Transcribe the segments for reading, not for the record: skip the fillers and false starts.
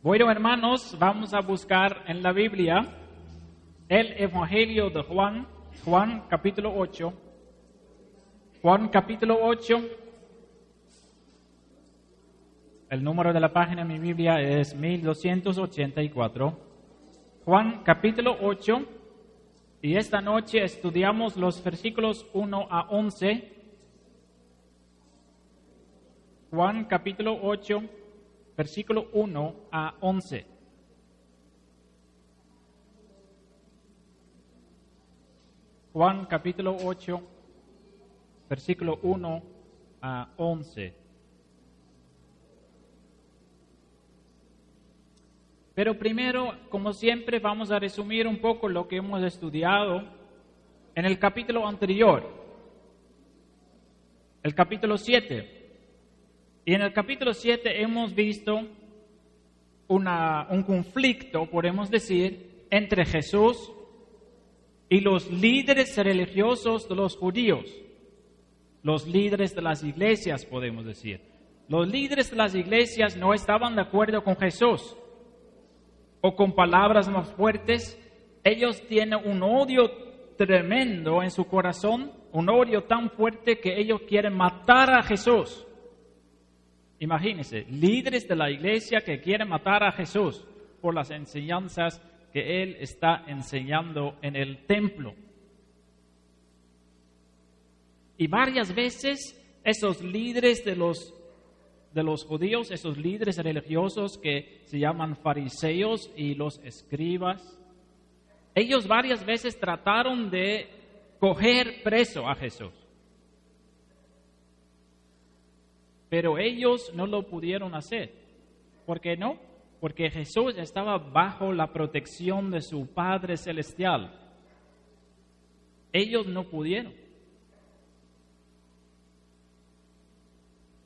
Bueno, hermanos, vamos a buscar en la Biblia el Evangelio de Juan, Juan capítulo 8. Juan capítulo 8, el número de la página en mi Biblia es 1284. Juan capítulo 8, y esta noche estudiamos los versículos 1 a 11. Juan capítulo 8, versículo 1 a 11. Juan capítulo 8, versículo 1 a 11. Pero primero, como siempre, vamos a resumir un poco lo que hemos estudiado en el capítulo anterior, el capítulo 7. Y en el capítulo 7 hemos visto un conflicto, podemos decir, entre Jesús y los líderes religiosos de los judíos, los líderes de las iglesias, podemos decir. Los líderes de las iglesias no estaban de acuerdo con Jesús, o con palabras más fuertes. Ellos tienen un odio tremendo en su corazón, un odio tan fuerte que ellos quieren matar a Jesús. Imagínense, líderes de la iglesia que quieren matar a Jesús por las enseñanzas que Él está enseñando en el templo. Y varias veces esos líderes de los judíos, esos líderes religiosos que se llaman fariseos y los escribas, ellos varias veces trataron de coger preso a Jesús. Pero ellos no lo pudieron hacer. ¿Por qué no? Porque Jesús estaba bajo la protección de su Padre Celestial. Ellos no pudieron.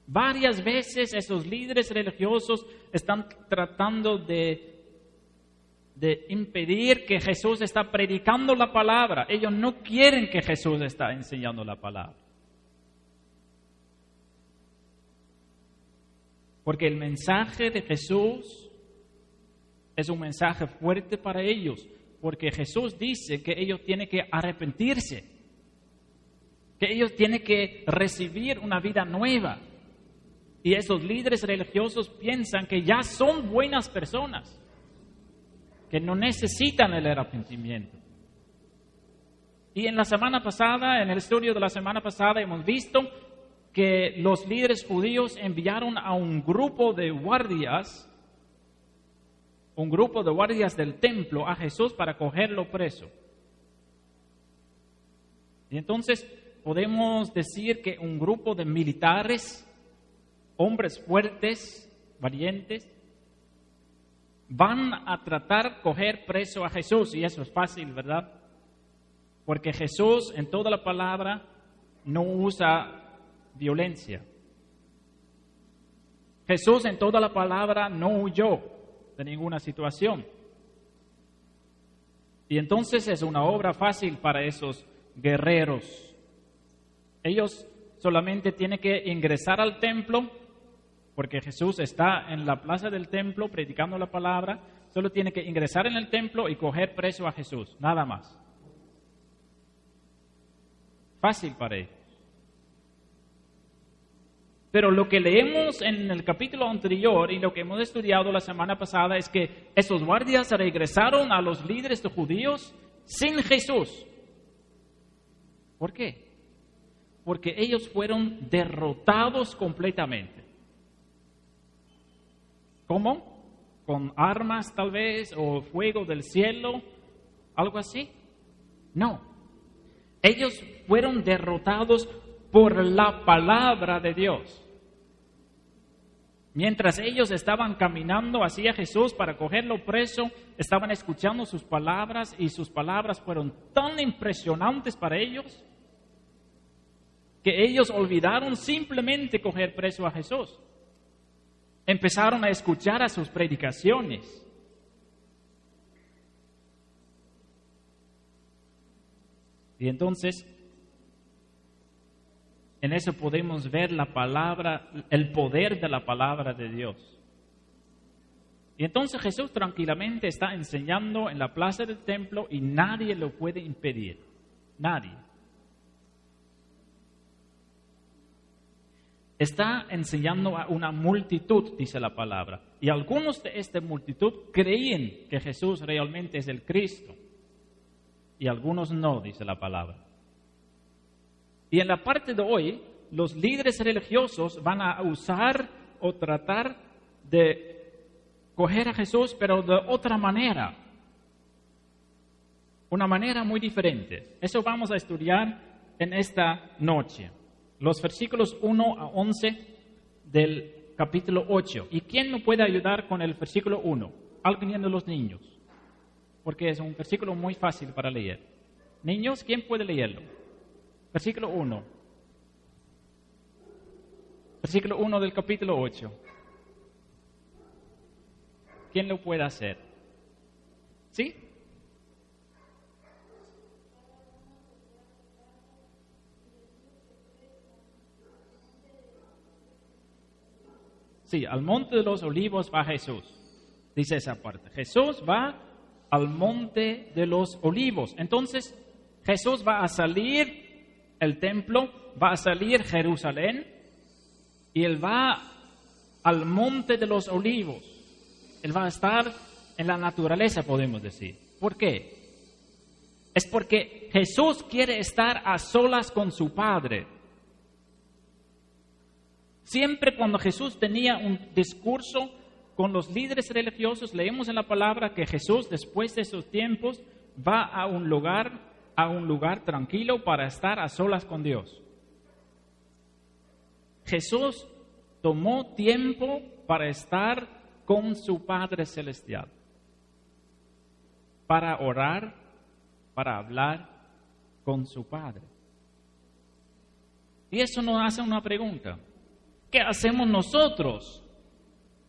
Varias veces esos líderes religiosos están tratando de impedir que Jesús está predicando la palabra. Ellos no quieren que Jesús está enseñando la palabra. Porque el mensaje de Jesús es un mensaje fuerte para ellos. Porque Jesús dice que ellos tienen que arrepentirse. Que ellos tienen que recibir una vida nueva. Y esos líderes religiosos piensan que ya son buenas personas. Que no necesitan el arrepentimiento. Y en la semana pasada, en el estudio de la semana pasada, hemos visto que los líderes judíos enviaron a un grupo de guardias del templo a Jesús para cogerlo preso. Y entonces podemos decir que un grupo de militares, hombres fuertes, valientes, van a tratar de coger preso a Jesús. Y eso es fácil, ¿verdad? Porque Jesús en toda la palabra no usa violencia. Jesús en toda la palabra no huyó de ninguna situación. Y entonces es una obra fácil para esos guerreros. Ellos solamente tienen que ingresar al templo, porque Jesús está en la plaza del templo predicando la palabra. Solo tiene que ingresar en el templo y coger preso a Jesús, nada más. Fácil para ellos. Pero lo que leemos en el capítulo anterior y lo que hemos estudiado la semana pasada es que esos guardias regresaron a los líderes de judíos sin Jesús. ¿Por qué? Porque ellos fueron derrotados completamente. ¿Cómo? ¿Con armas tal vez o fuego del cielo? ¿Algo así? No. Ellos fueron derrotados por la palabra de Dios. Mientras ellos estaban caminando hacia Jesús para cogerlo preso, estaban escuchando sus palabras y sus palabras fueron tan impresionantes para ellos que ellos olvidaron simplemente coger preso a Jesús. Empezaron a escuchar a sus predicaciones. Y entonces, en eso podemos ver la palabra, el poder de la palabra de Dios. Y entonces Jesús tranquilamente está enseñando en la plaza del templo y nadie lo puede impedir. Nadie. Está enseñando a una multitud, dice la palabra. Y algunos de esta multitud creían que Jesús realmente es el Cristo. Y algunos no, dice la palabra. Y en la parte de hoy, los líderes religiosos van a usar o tratar de coger a Jesús, pero de otra manera. Una manera muy diferente. Eso vamos a estudiar en esta noche. Los versículos 1 a 11 del capítulo 8. ¿Y quién me puede ayudar con el versículo 1? Alguien de los niños. Porque es un versículo muy fácil para leer. Niños, ¿quién puede leerlo? Versículo 1. Versículo 1 del capítulo 8. ¿Quién lo puede hacer? ¿Sí? Sí, al monte de los olivos va Jesús. Dice esa parte. Jesús va al monte de los olivos. Entonces, Jesús va a salir el templo, va a salir Jerusalén y Él va al monte de los olivos. Él va a estar en la naturaleza, podemos decir. ¿Por qué? Es porque Jesús quiere estar a solas con su Padre. Siempre cuando Jesús tenía un discurso con los líderes religiosos, leemos en la palabra que Jesús, después de esos tiempos, va a un lugar tranquilo para estar a solas con Dios. Jesús tomó tiempo para estar con su Padre Celestial, para orar, para hablar con su Padre. Y eso nos hace una pregunta. ¿Qué hacemos nosotros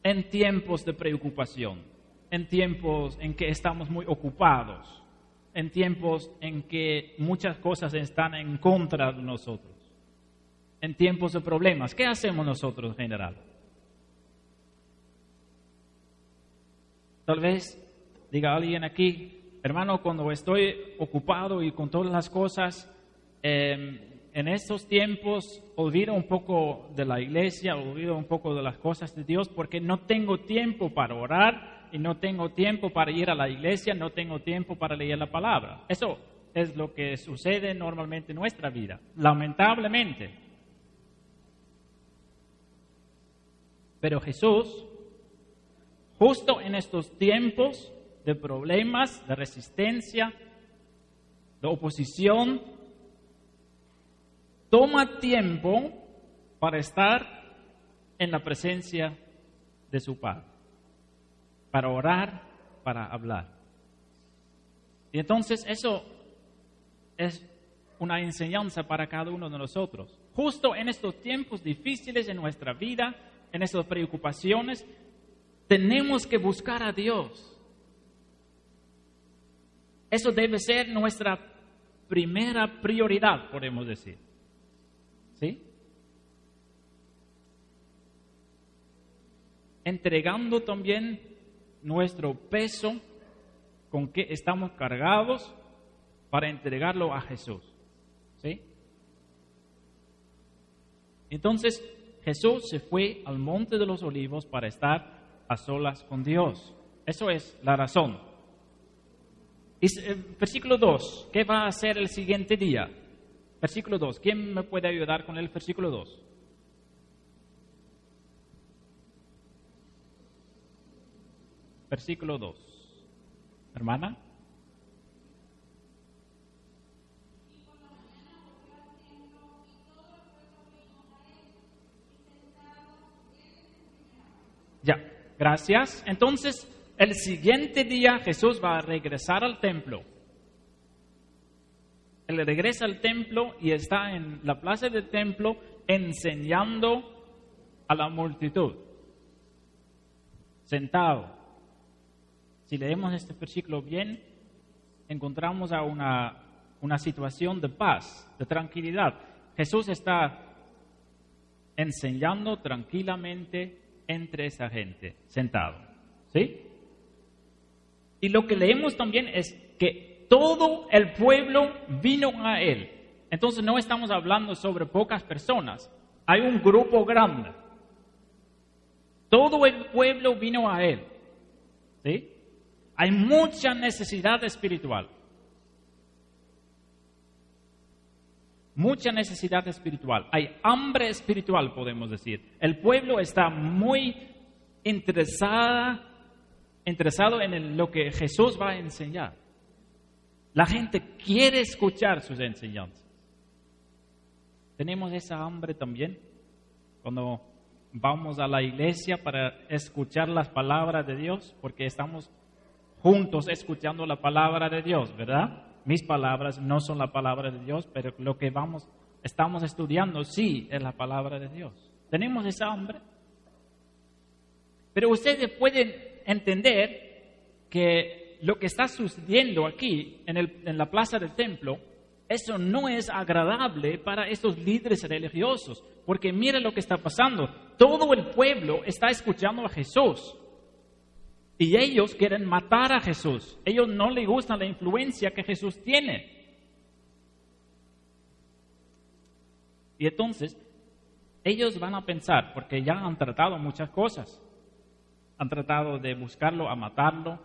en tiempos de preocupación? En tiempos en que estamos muy ocupados, en tiempos en que muchas cosas están en contra de nosotros, en tiempos de problemas. ¿Qué hacemos nosotros en general? Tal vez diga alguien aquí, hermano, cuando estoy ocupado y con todas las cosas, en estos tiempos olvido un poco de la iglesia, olvido un poco de las cosas de Dios porque no tengo tiempo para orar y no tengo tiempo para ir a la iglesia, no tengo tiempo para leer la palabra. Eso es lo que sucede normalmente en nuestra vida, lamentablemente. Pero Jesús, justo en estos tiempos de problemas, de resistencia, de oposición, toma tiempo para estar en la presencia de su Padre, para orar, para hablar. Y entonces eso es una enseñanza para cada uno de nosotros. Justo en estos tiempos difíciles en nuestra vida, en estas preocupaciones, tenemos que buscar a Dios. Eso debe ser nuestra primera prioridad, podemos decir. ¿Sí? Entregando también nuestro peso con que estamos cargados para entregarlo a Jesús. ¿Sí? Entonces, Jesús se fue al monte de los olivos para estar a solas con Dios. Eso es la razón. Y, versículo 2, ¿qué va a hacer el siguiente día? Versículo 2, ¿quién me puede ayudar con el versículo 2? Versículo 2. Hermana. Ya, gracias. Entonces, el siguiente día Jesús va a regresar al templo. Él regresa al templo y está en la plaza del templo enseñando a la multitud, sentado. Si leemos este versículo bien, encontramos a una situación de paz, de tranquilidad. Jesús está enseñando tranquilamente entre esa gente, sentado. ¿Sí? Y lo que leemos también es que todo el pueblo vino a él. Entonces no estamos hablando sobre pocas personas. Hay un grupo grande. Todo el pueblo vino a él. ¿Sí? Hay mucha necesidad espiritual. Mucha necesidad espiritual. Hay hambre espiritual, podemos decir. El pueblo está muy interesado en lo que Jesús va a enseñar. La gente quiere escuchar sus enseñanzas. ¿Tenemos esa hambre también? Cuando vamos a la iglesia para escuchar las palabras de Dios, porque estamos juntos escuchando la palabra de Dios, ¿verdad? Mis palabras no son la palabra de Dios, pero lo que estamos estudiando sí es la palabra de Dios. ¿Tenemos esa hambre? Pero ustedes pueden entender que lo que está sucediendo aquí en la plaza del templo, eso no es agradable para estos líderes religiosos, porque mira lo que está pasando. Todo el pueblo está escuchando a Jesús. Y ellos quieren matar a Jesús. Ellos no les gusta la influencia que Jesús tiene. Y entonces, ellos van a pensar, porque ya han tratado muchas cosas. Han tratado de buscarlo, a matarlo.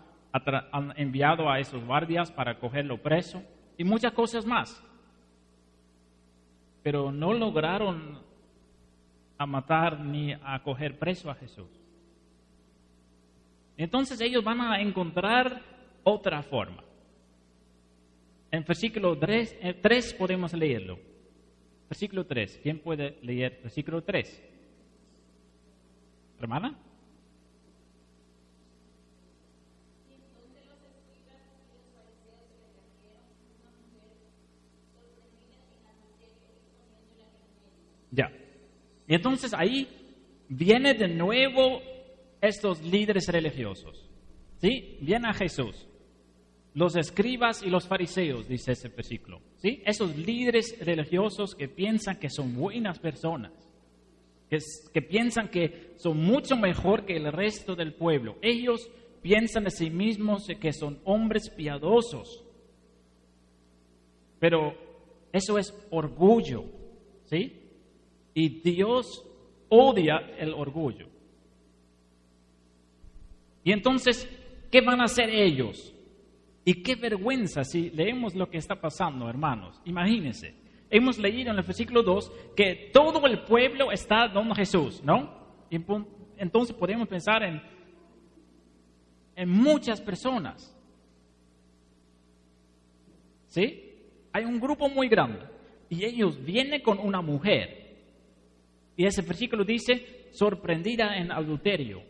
Han enviado a esos guardias para cogerlo preso. Y muchas cosas más. Pero no lograron a matar ni a coger preso a Jesús. Entonces ellos van a encontrar otra forma. En versículo 3 podemos leerlo. Versículo 3. ¿Quién puede leer versículo 3? ¿Hermana? Ya. Y entonces ahí viene de nuevo estos líderes religiosos, ¿sí? Viene a Jesús, los escribas y los fariseos, dice ese versículo, ¿sí? Esos líderes religiosos que piensan que son buenas personas, que piensan que son mucho mejor que el resto del pueblo. Ellos piensan de sí mismos que son hombres piadosos, pero eso es orgullo, ¿sí? Y Dios odia el orgullo. Y entonces, ¿qué van a hacer ellos? Y qué vergüenza si leemos lo que está pasando, hermanos. Imagínense, hemos leído en el versículo 2 que todo el pueblo está donde Jesús, ¿no? Y entonces podemos pensar en muchas personas. ¿Sí? Hay un grupo muy grande y ellos vienen con una mujer. Y ese versículo dice, sorprendida en adulterio.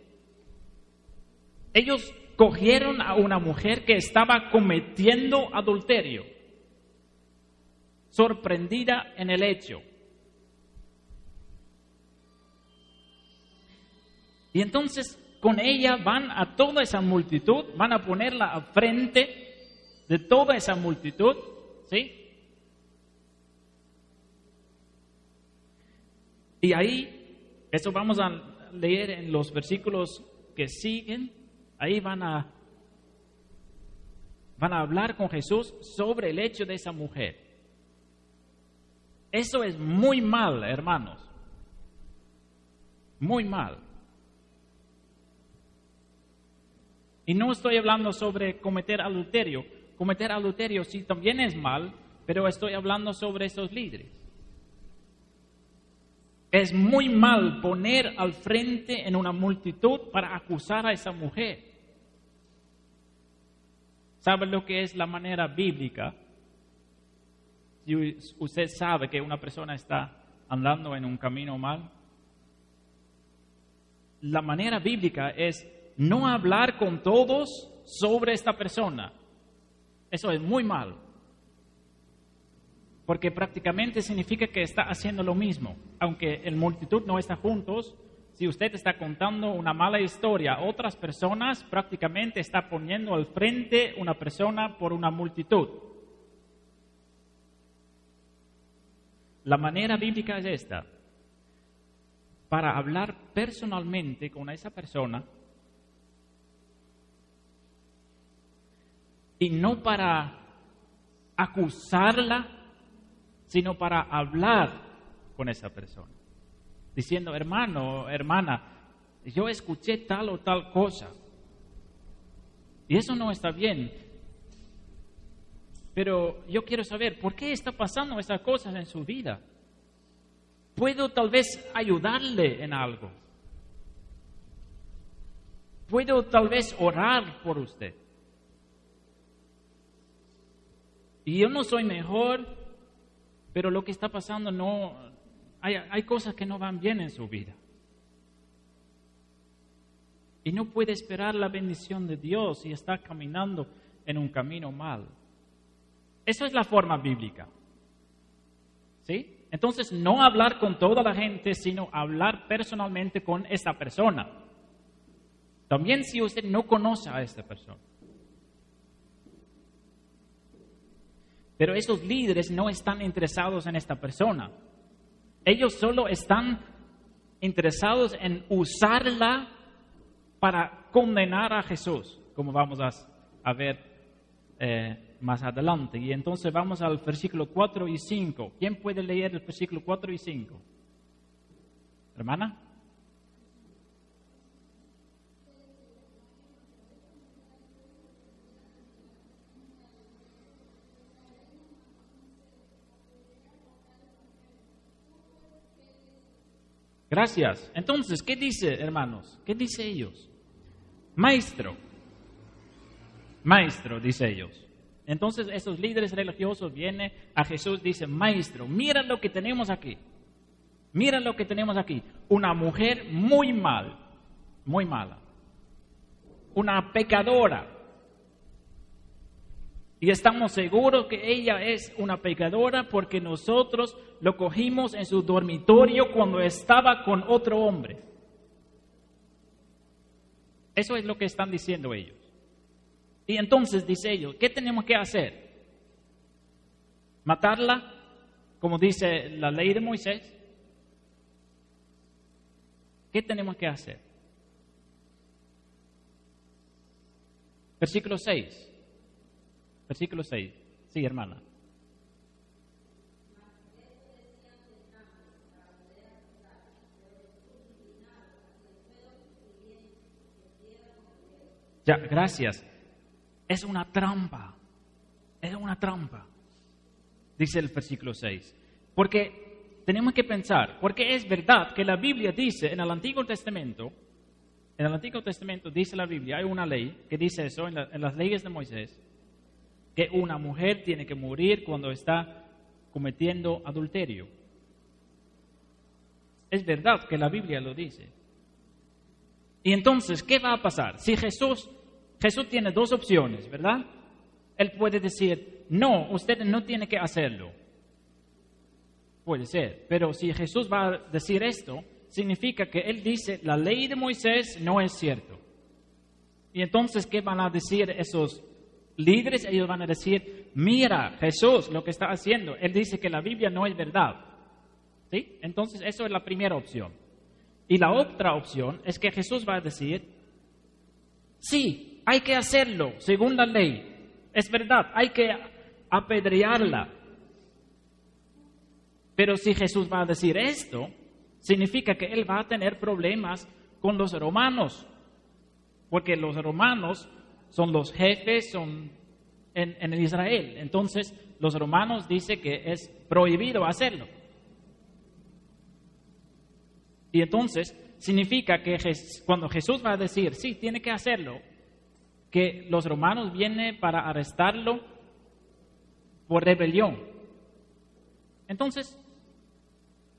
Ellos cogieron a una mujer que estaba cometiendo adulterio, sorprendida en el hecho. Y entonces con ella van a toda esa multitud, van a ponerla al frente de toda esa multitud, ¿sí? Y ahí, eso vamos a leer en los versículos que siguen. Ahí van a hablar con Jesús sobre el hecho de esa mujer. Eso es muy mal, hermanos. Muy mal. Y no estoy hablando sobre cometer adulterio. Cometer adulterio sí también es mal, pero estoy hablando sobre esos líderes. Es muy mal poner al frente en una multitud para acusar a esa mujer. ¿Sabe lo que es la manera bíblica? Si usted sabe que una persona está andando en un camino mal, la manera bíblica es no hablar con todos sobre esta persona. Eso es muy mal. Porque prácticamente significa que está haciendo lo mismo. Aunque el multitud no está juntos, si usted está contando una mala historia a otras personas, prácticamente está poniendo al frente una persona por una multitud. La manera bíblica es esta. Para hablar personalmente con esa persona, y no para acusarla, sino para hablar con esa persona, diciendo, hermano, hermana, yo escuché tal o tal cosa, y eso no está bien, pero yo quiero saber, ¿por qué está pasando esas cosas en su vida? ¿Puedo tal vez ayudarle en algo? ¿Puedo tal vez orar por usted? Y yo no soy mejor, pero lo que está pasando hay cosas que no van bien en su vida. Y no puede esperar la bendición de Dios si está caminando en un camino mal. Eso es la forma bíblica. ¿Sí? Entonces, no hablar con toda la gente, sino hablar personalmente con esa persona. También si usted no conoce a esta persona. Pero esos líderes no están interesados en esta persona. Ellos solo están interesados en usarla para condenar a Jesús, como vamos a ver más adelante. Y entonces vamos al versículo 4 y 5. ¿Quién puede leer el versículo 4 y 5? ¿Hermana? Gracias. Entonces, ¿qué dice, hermanos? ¿Qué dice ellos? Maestro, dice ellos. Entonces, esos líderes religiosos vienen a Jesús y dicen, maestro, mira lo que tenemos aquí. Mira lo que tenemos aquí. Una mujer muy mala. Una pecadora. Y estamos seguros que ella es una pecadora porque nosotros lo cogimos en su dormitorio cuando estaba con otro hombre. Eso es lo que están diciendo ellos. Y entonces dice ellos, ¿qué tenemos que hacer? ¿Matarla? Como dice la ley de Moisés. ¿Qué tenemos que hacer? Versículo 6. Versículo 6. Sí, hermana. Ya, gracias. Es una trampa. Es una trampa. Dice el versículo 6. Porque tenemos que pensar, porque es verdad que la Biblia dice en el Antiguo Testamento, dice la Biblia, hay una ley que dice eso en las leyes de Moisés, que una mujer tiene que morir cuando está cometiendo adulterio. Es verdad que la Biblia lo dice. Y entonces, ¿qué va a pasar? Si Jesús tiene dos opciones, ¿verdad? Él puede decir, no, usted no tiene que hacerlo. Puede ser, pero si Jesús va a decir esto, significa que Él dice, la ley de Moisés no es cierto. Y entonces, ¿qué van a decir esos líderes? Ellos van a decir, mira, Jesús lo que está haciendo, Él dice que la Biblia no es verdad. ¿Sí? Entonces, eso es la primera opción. Y la otra opción es que Jesús va a decir, sí, hay que hacerlo según la ley. Es verdad, hay que apedrearla. Pero si Jesús va a decir esto, significa que Él va a tener problemas con los romanos. Porque los romanos son los jefes en Israel. Entonces, los romanos dicen que es prohibido hacerlo. Y entonces, significa que cuando Jesús va a decir, sí, tiene que hacerlo, que los romanos vienen para arrestarlo por rebelión. Entonces,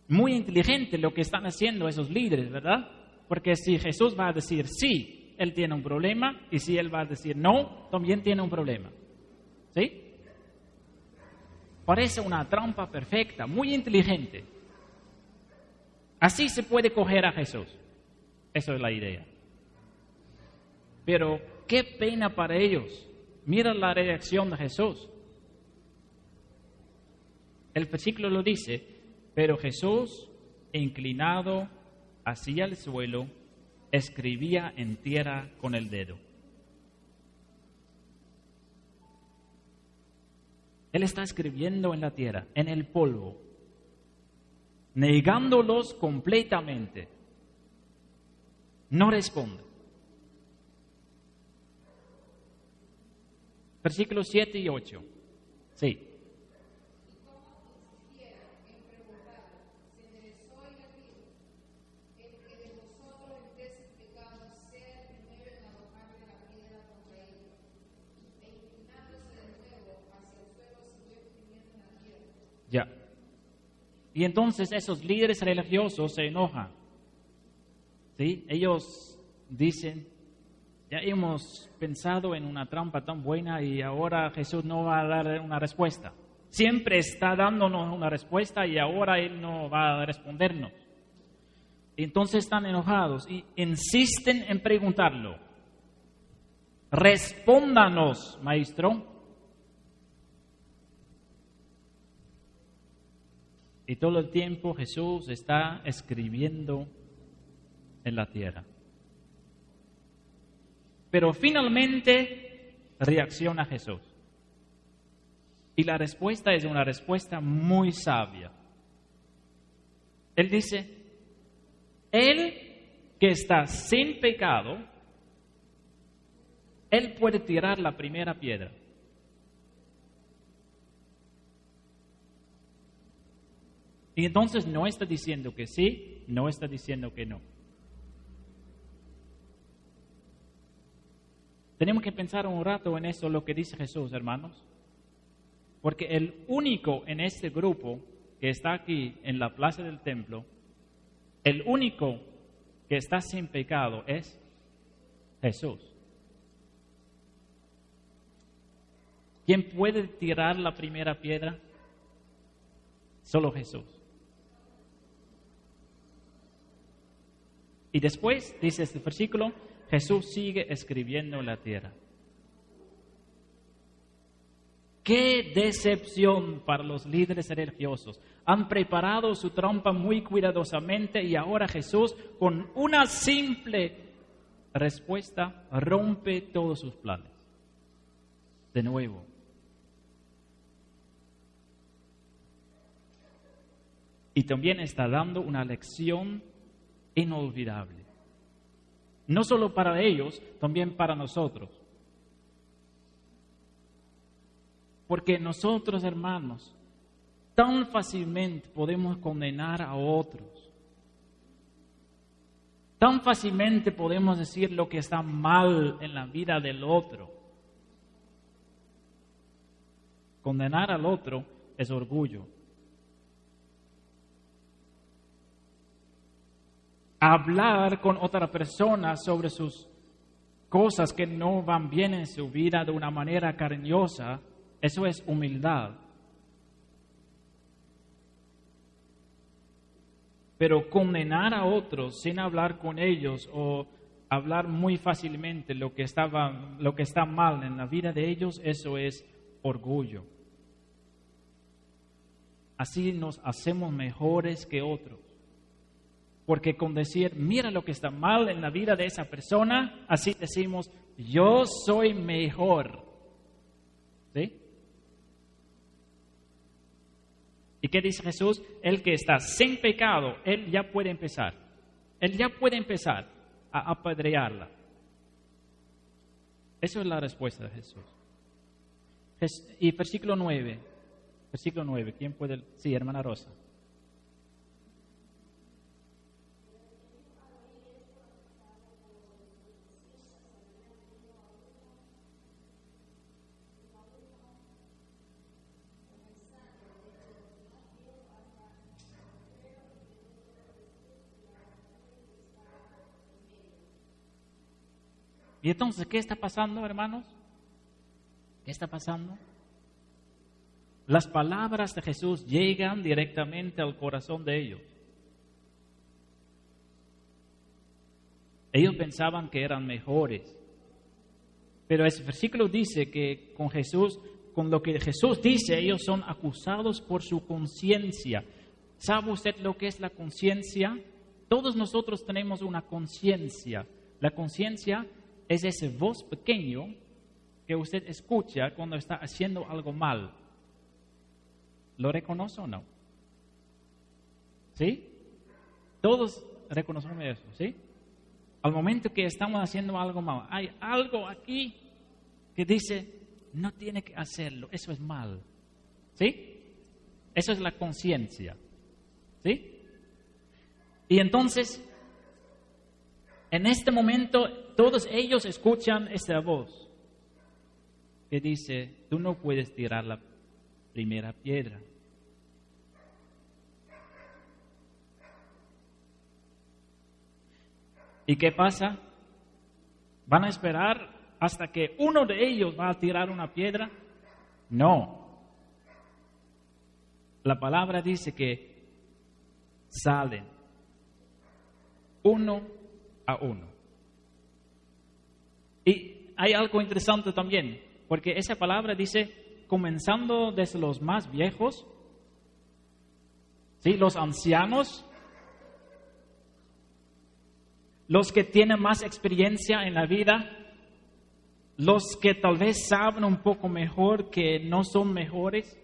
muy inteligente lo que están haciendo esos líderes, ¿verdad? Porque si Jesús va a decir sí, Él tiene un problema, y si Él va a decir no, también tiene un problema. ¿Sí? Parece una trampa perfecta, muy inteligente. Así se puede coger a Jesús. Eso es la idea. Pero qué pena para ellos. Mira la reacción de Jesús. El versículo lo dice, pero Jesús, inclinado hacia el suelo, escribía en tierra con el dedo. Él está escribiendo en la tierra, en el polvo, negándolos completamente. No responde. Versículos 7 y 8. Sí. Ya. Y entonces esos líderes religiosos se enojan. ¿Sí? Ellos dicen, ya hemos pensado en una trampa tan buena y ahora Jesús no va a dar una respuesta. Siempre está dándonos una respuesta y ahora Él no va a respondernos. Entonces están enojados y insisten en preguntarlo. Respóndanos, maestro. Y todo el tiempo Jesús está escribiendo en la tierra. Pero finalmente reacciona Jesús. Y la respuesta es una respuesta muy sabia. Él dice, Él que está sin pecado, Él puede tirar la primera piedra. Y entonces no está diciendo que sí, no está diciendo que no. Tenemos que pensar un rato en eso, lo que dice Jesús, hermanos. Porque el único en este grupo que está aquí en la plaza del templo, el único que está sin pecado es Jesús. ¿Quién puede tirar la primera piedra? Solo Jesús. Y después, dice este versículo, Jesús sigue escribiendo en la tierra. ¡Qué decepción para los líderes religiosos! Han preparado su trampa muy cuidadosamente y ahora Jesús, con una simple respuesta, rompe todos sus planes. De nuevo. Y también está dando una lección inolvidable. No solo para ellos, también para nosotros. Porque nosotros, hermanos, tan fácilmente podemos condenar a otros. Tan fácilmente podemos decir lo que está mal en la vida del otro. Condenar al otro es orgullo. Hablar con otra persona sobre sus cosas que no van bien en su vida de una manera cariñosa, eso es humildad. Pero condenar a otros sin hablar con ellos o hablar muy fácilmente lo que está mal en la vida de ellos, eso es orgullo. Así nos hacemos mejores que otros. Porque con decir, mira lo que está mal en la vida de esa persona, así decimos, yo soy mejor. ¿Sí? ¿Y qué dice Jesús? El que está sin pecado, él ya puede empezar. Él ya puede empezar a apedrearla. Esa es la respuesta de Jesús. Y versículo 9. Versículo 9. ¿Quién puede? Sí, hermana Rosa. Y entonces, ¿qué está pasando, hermanos? ¿Qué está pasando? Las palabras de Jesús llegan directamente al corazón de ellos. Ellos pensaban que eran mejores. Pero ese versículo dice que con lo que Jesús dice, ellos son acusados por su conciencia. ¿Sabe usted lo que es la conciencia? Todos nosotros tenemos una conciencia. La conciencia es ese voz pequeño que usted escucha cuando está haciendo algo mal. ¿Lo reconoce o no? ¿Sí? Todos reconocemos eso, ¿sí? Al momento que estamos haciendo algo malo, hay algo aquí que dice, no tiene que hacerlo, eso es mal. ¿Sí? Eso es la conciencia. ¿Sí? Y entonces, en este momento, todos ellos escuchan esta voz que dice, tú no puedes tirar la primera piedra. ¿Y qué pasa? ¿Van a esperar hasta que uno de ellos va a tirar una piedra? No. La palabra dice que salen uno a uno. Y hay algo interesante también, porque esa palabra dice, comenzando desde los más viejos, ¿sí? Los ancianos, los que tienen más experiencia en la vida, los que tal vez saben un poco mejor que no son mejores,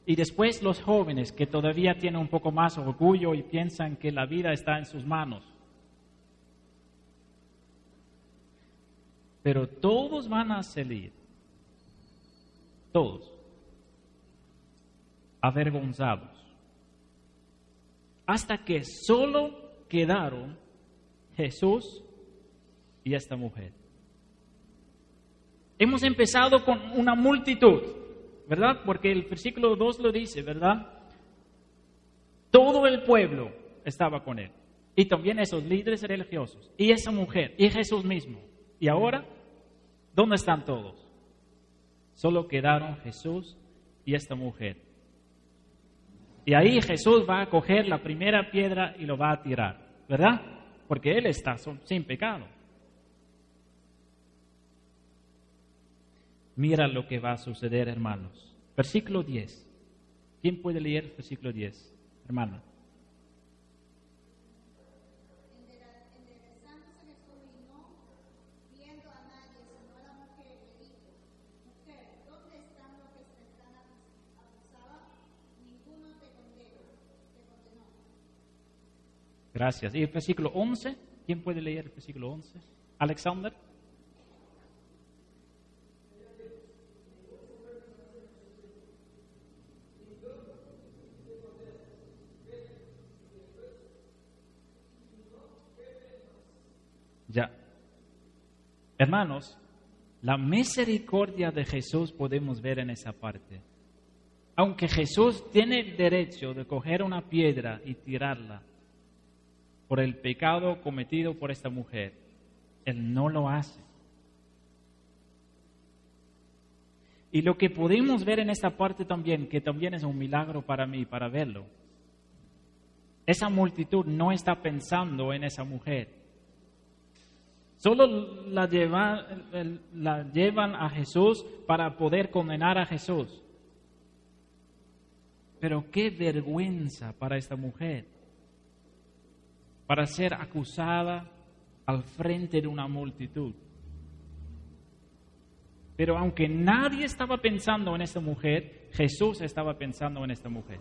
y después los jóvenes que todavía tienen un poco más orgullo y piensan que la vida está en sus manos. Pero todos van a salir, todos, avergonzados, hasta que solo quedaron Jesús y esta mujer. Hemos empezado con una multitud, ¿verdad? Porque el versículo 2 lo dice, ¿verdad? Todo el pueblo estaba con él. Y también esos líderes religiosos. Y esa mujer. Y Jesús mismo. Y ahora, ¿dónde están todos? Solo quedaron Jesús y esta mujer. Y ahí Jesús va a coger la primera piedra y lo va a tirar, ¿verdad? Porque Él está sin pecado. Mira lo que va a suceder, hermanos. Versículo 10. ¿Quién puede leer el versículo 10, hermana? Enderezándose Jesús y no viendo a nadie, sino a la mujer, le dijo, mujer, ¿dónde están los que te están acusaban? Ninguno te condenó. Gracias. ¿Y el versículo 11? ¿Quién puede leer el versículo 11? Alexander. Ya. Hermanos, la misericordia de Jesús podemos ver en esa parte. Aunque Jesús tiene el derecho de coger una piedra y tirarla por el pecado cometido por esta mujer, Él no lo hace. Y lo que podemos ver en esta parte también, que también es un milagro para mí, para verlo, esa multitud no está pensando en esa mujer. Solo la llevan a Jesús para poder condenar a Jesús. Pero qué vergüenza para esta mujer, para ser acusada al frente de una multitud. Pero aunque nadie estaba pensando en esta mujer, Jesús estaba pensando en esta mujer.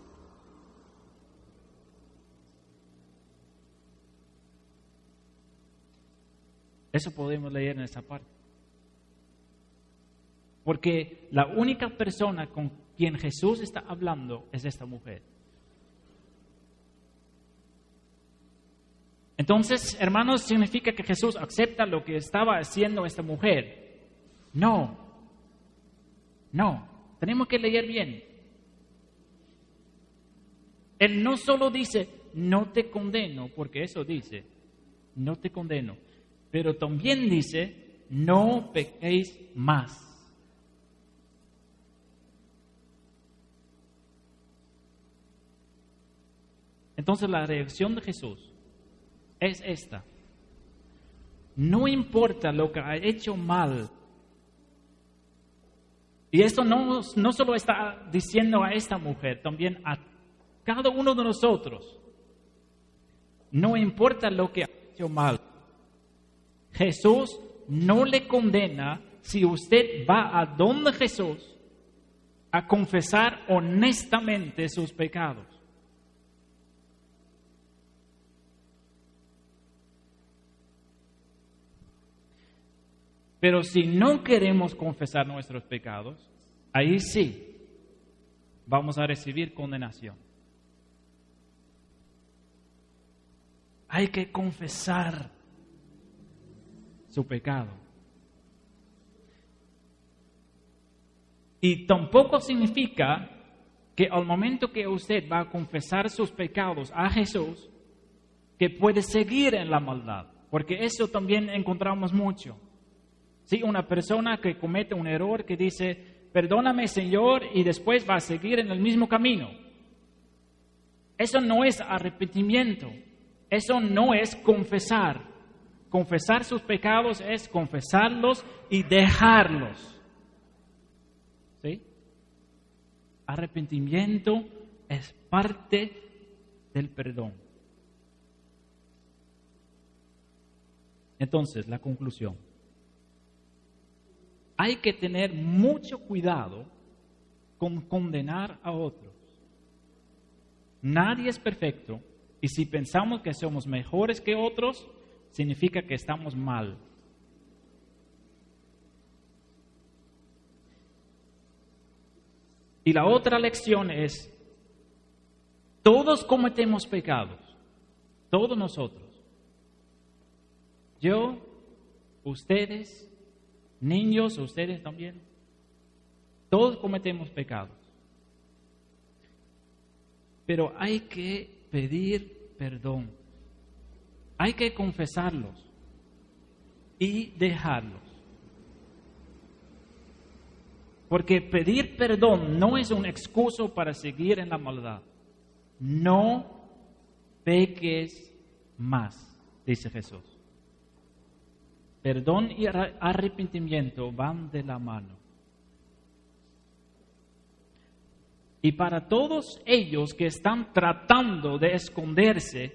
Eso podemos leer en esa parte. Porque la única persona con quien Jesús está hablando es esta mujer. Entonces, hermanos, ¿significa que Jesús acepta lo que estaba haciendo esta mujer? No. Tenemos que leer bien. Él no solo dice, no te condeno, porque eso dice, no te condeno. Pero también dice, no pequéis más. Entonces la reacción de Jesús es esta. No importa lo que ha hecho mal. Y esto no solo está diciendo a esta mujer, también a cada uno de nosotros. No importa lo que ha hecho mal. Jesús no le condena si usted va a donde Jesús, a confesar honestamente sus pecados. Pero si no queremos confesar nuestros pecados, ahí sí vamos a recibir condenación. Hay que confesar su pecado. Y tampoco significa que al momento que usted va a confesar sus pecados a Jesús, que puede seguir en la maldad, porque eso también encontramos mucho. Sí, una persona que comete un error que dice, perdóname Señor, y después va a seguir en el mismo camino. Eso no es arrepentimiento, eso no es confesar. Confesar sus pecados es confesarlos y dejarlos. ¿Sí? Arrepentimiento es parte del perdón. Entonces, la conclusión. Hay que tener mucho cuidado con condenar a otros. Nadie es perfecto y si pensamos que somos mejores que otros, significa que estamos mal. Y la otra lección es, todos cometemos pecados, todos nosotros. Yo, ustedes, niños, ustedes también. Todos cometemos pecados. Pero hay que pedir perdón. Hay que confesarlos y dejarlos. Porque pedir perdón no es un excuso para seguir en la maldad. No peques más, dice Jesús. Perdón y arrepentimiento van de la mano. Y para todos ellos que están tratando de esconderse,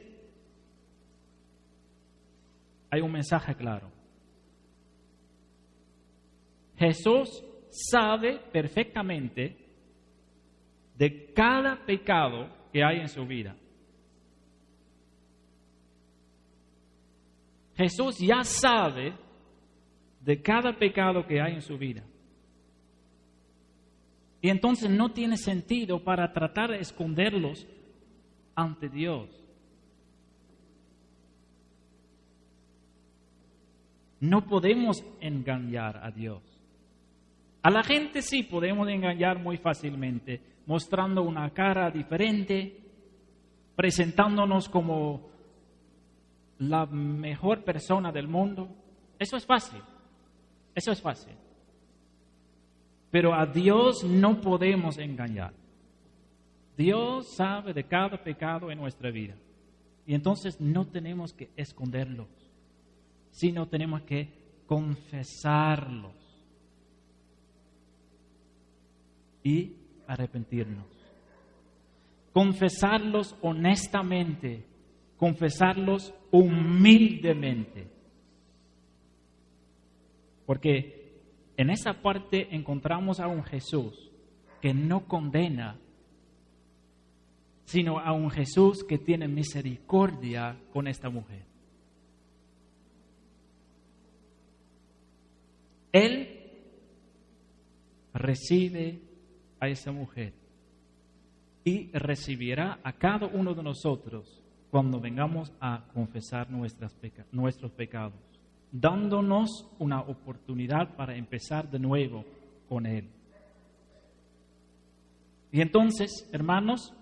hay un mensaje claro. Jesús sabe perfectamente de cada pecado que hay en su vida. Jesús ya sabe de cada pecado que hay en su vida. Y entonces no tiene sentido para tratar de esconderlos ante Dios. No podemos engañar a Dios. A la gente sí podemos engañar muy fácilmente, mostrando una cara diferente, presentándonos como la mejor persona del mundo. Eso es fácil. Eso es fácil. Pero a Dios no podemos engañar. Dios sabe de cada pecado en nuestra vida. Y entonces no tenemos que esconderlos, sino tenemos que confesarlos y arrepentirnos. Confesarlos honestamente, confesarlos humildemente. Porque en esa parte encontramos a un Jesús que no condena, sino a un Jesús que tiene misericordia con esta mujer. Él recibe a esa mujer y recibirá a cada uno de nosotros cuando vengamos a confesar nuestros pecados, dándonos una oportunidad para empezar de nuevo con Él. Y entonces, hermanos,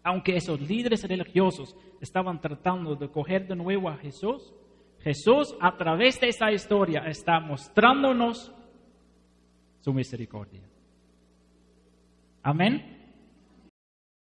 aunque esos líderes religiosos estaban tratando de coger de nuevo a Jesús, Jesús a través de esa historia está mostrándonos su misericordia. Amén.